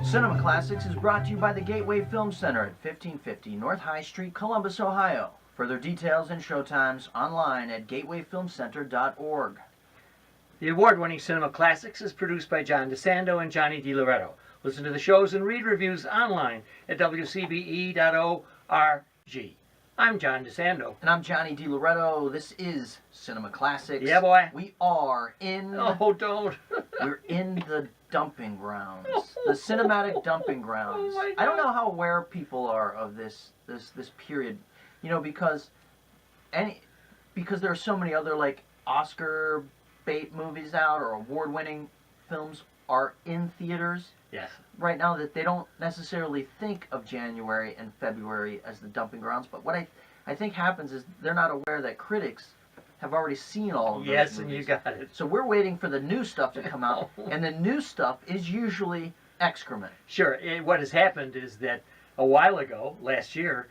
Cinema Classics is brought to you by the Gateway Film Center at 1550 North High Street, Columbus, Ohio. Further details and showtimes online at gatewayfilmcenter.org. The award-winning Cinema Classics is produced by John DeSando and Johnny DiLoretto. Listen to the shows and read reviews online at WCBE.org. I'm John DeSando. And I'm Johnny DiLoretto. This is Cinema Classics. Yeah, boy. We are in... Oh, don't. We're in the dumping grounds. The cinematic dumping grounds. Oh, my God. I don't know how aware people are of this period. You know, because there are so many other, like, Oscar bait movies out or award-winning films are in theaters. Yes. Right now, that they don't necessarily think of January and February as the dumping grounds. But what I think happens is they're not aware that critics have already seen all of those Yes, movies. and you got it. So we're waiting for the new stuff to come out, and the new stuff is usually excrement. Sure. What has happened is that a while ago, last year,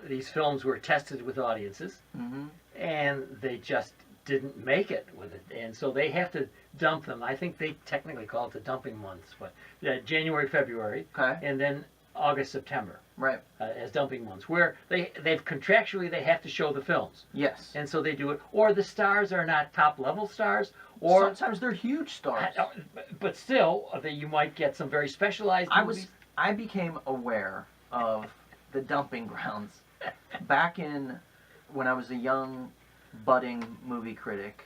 these films were tested with audiences, and they just didn't make it with it, and so they have to dump them. I think they technically call it the dumping months, but January, February, and then August, September, right, as dumping months, where they've contractually they have to show the films. Yes, and so they do it. Or the stars are not top level stars, or sometimes they're huge stars. But still, you might get some very specialized movies. I became aware of the dumping grounds back in when I was a young, budding movie critic,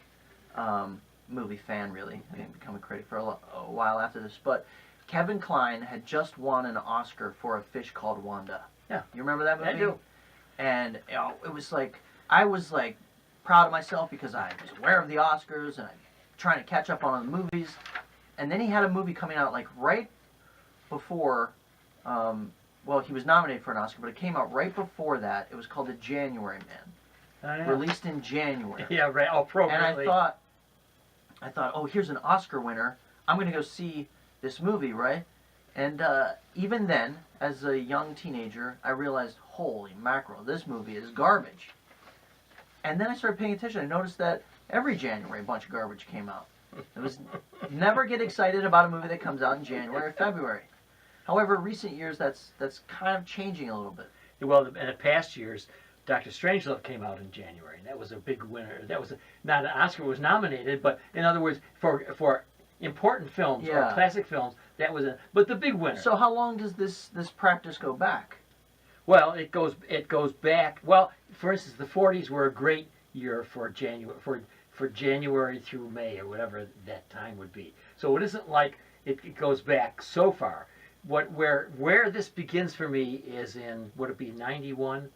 movie fan really. I didn't become a critic for a while after this, but Kevin Kline had just won an Oscar for A Fish Called Wanda. Yeah. You remember that movie? I do. And it was like, I was like proud of myself because I was aware of the Oscars and I'm trying to catch up on the movies. And then he had a movie coming out like right before, well, he was nominated for an Oscar, but it came out right before that. It was called The January Man. Oh, yeah. Released in January. Yeah, right. Appropriately. And I thought, oh, here's an Oscar winner. I'm going to go see this movie, right? And even then, as a young teenager, I realized, holy mackerel, this movie is garbage. And then I started paying attention. I noticed that every January, a bunch of garbage came out. It was never get excited about a movie that comes out in January or February. However, recent years, that's kind of changing a little bit. Well, in the past years, Dr. Strangelove came out in January, and that was a big winner. That was not an Oscar was nominated, but in other words, for important films or classic films, that was but the big winner. So how long does this practice go back? Well, it goes back. Well, for instance, the 40s were a great year for January through May or whatever that time would be. So it isn't like it goes back so far. Where this begins for me is in, would it be 91?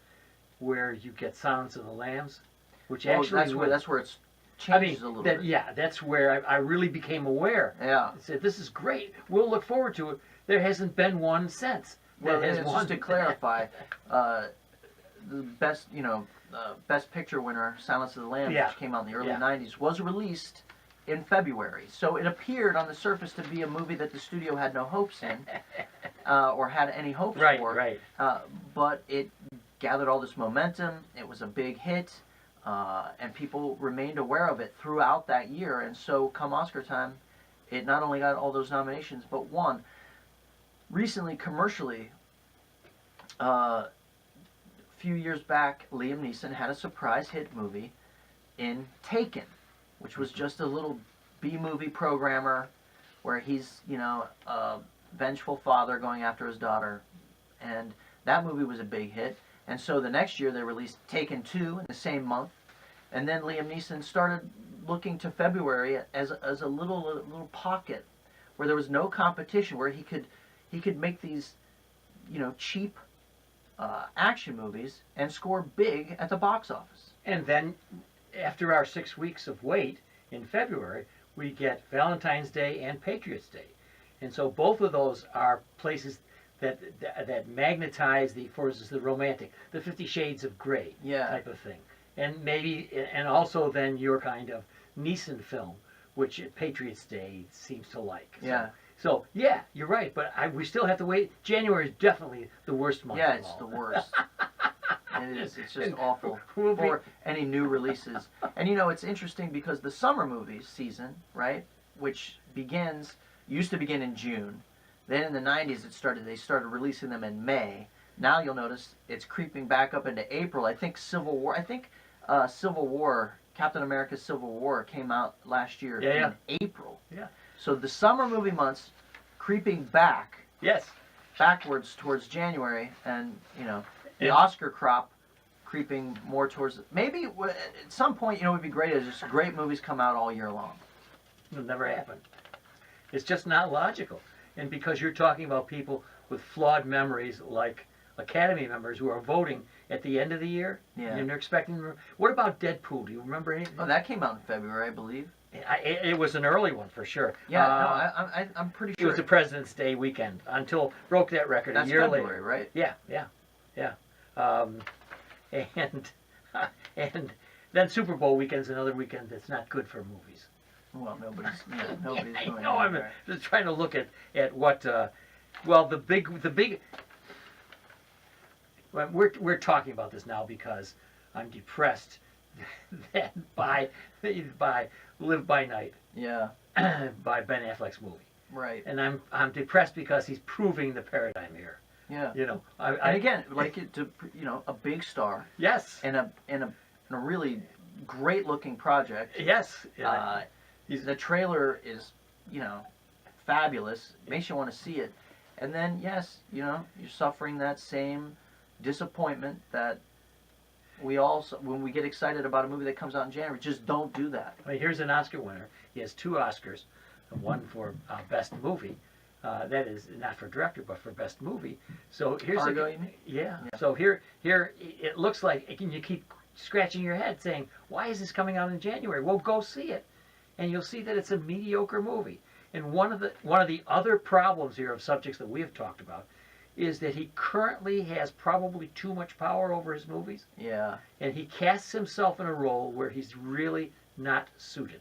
Where you get Silence of the Lambs, which actually that's where it's changes a little bit. Yeah, that's where I really became aware. Yeah, I said, this is great. We'll look forward to it. There hasn't been one since. Well, just to clarify, the best picture winner, Silence of the Lambs, which came out in the early '90s, was released in February. So it appeared on the surface to be a movie that the studio had no hopes in, or had any hopes for. Right. But it gathered all this momentum. It was a big hit, and people remained aware of it throughout that year. And so, come Oscar time, it not only got all those nominations, but won. Recently, commercially, a few years back, Liam Neeson had a surprise hit movie in Taken, which was just a little B-movie programmer where he's, a vengeful father going after his daughter. And that movie was a big hit. And so the next year they released Taken 2 in the same month. And then Liam Neeson started looking to February as a little pocket where there was no competition, where he could make these, cheap action movies and score big at the box office. And then after our 6 weeks of wait in February, we get Valentine's Day and Patriots Day. And so both of those are places that magnetize for instance, the romantic, the 50 Shades of Grey type of thing. And also then your kind of Neeson film, which Patriots Day seems to like. So yeah, you're right, but we still have to wait. January is definitely the worst month. Yeah, it's the worst. It is. It's just awful for any new releases. And it's interesting because the summer movies season, right, which used to begin in June, Then in the 90s, they started releasing them in May. Now you'll notice it's creeping back up into April. I think Civil War. Captain America: Civil War came out last year in April. Yeah. So the summer movie months creeping back. Yes. Backwards towards January, and the Yeah. Oscar crop creeping more towards. Maybe at some point, it would be great as just great movies come out all year long. It'll never happen. It's just not logical. And because you're talking about people with flawed memories like Academy members who are voting at the end of the year, and they're expecting. What about Deadpool? Do you remember anything? Oh, that came out in February, I believe. It was an early one for sure. Yeah, I'm pretty sure. It was the President's Day weekend broke that record That's a year February, later. Right? Yeah. And then Super Bowl weekend's another weekend that's not good for movies. Well, nobody's going. No, I'm just trying to look at what. Well, the big. Well, we're talking about this now because I'm depressed that by Live by Night. Yeah. By Ben Affleck's movie. Right. And I'm depressed because he's proving the paradigm here. Yeah. And again, a big star. Yes. And a really great looking project. Yes. The trailer is, fabulous. It makes you want to see it. And then, yes, you're suffering that same disappointment that we all, when we get excited about a movie that comes out in January, just don't do that. I mean, here's an Oscar winner. He has 2 Oscars, one for Best Movie. That is not for director, but for Best Movie. So here's Argo, you mean? Yeah. So here it looks like you keep scratching your head saying, why is this coming out in January? Well, go see it, and you'll see that it's a mediocre movie. And one of the other problems here of subjects that we have talked about is that he currently has probably too much power over his movies. Yeah. And he casts himself in a role where he's really not suited.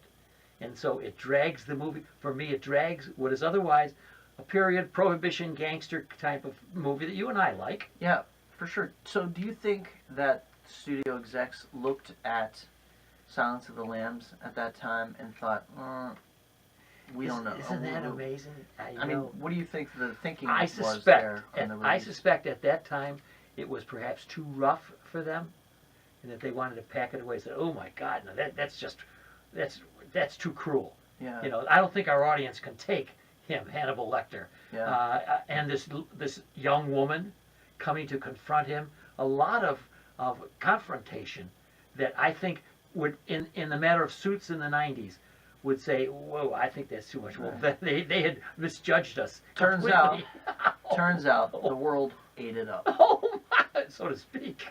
And so it drags the movie. For me, it drags what is otherwise a period prohibition gangster type of movie that you and I like. Yeah, for sure. So do you think that studio execs looked at Silence of the Lambs at that time and thought, we don't know. Isn't that amazing? I mean, what do you think the thinking I was suspect, there on the release? I suspect at that time it was perhaps too rough for them, and that they wanted to pack it away and say, "Oh my God, no, that's too cruel." Yeah. I don't think our audience can take him, Hannibal Lecter, and this young woman coming to confront him. A lot of confrontation that I think would, in the matter of Suits in the '90s, would say, "Whoa, I think that's too much." Well, they had misjudged us. Turns out, the world ate it up. Oh my, so to speak.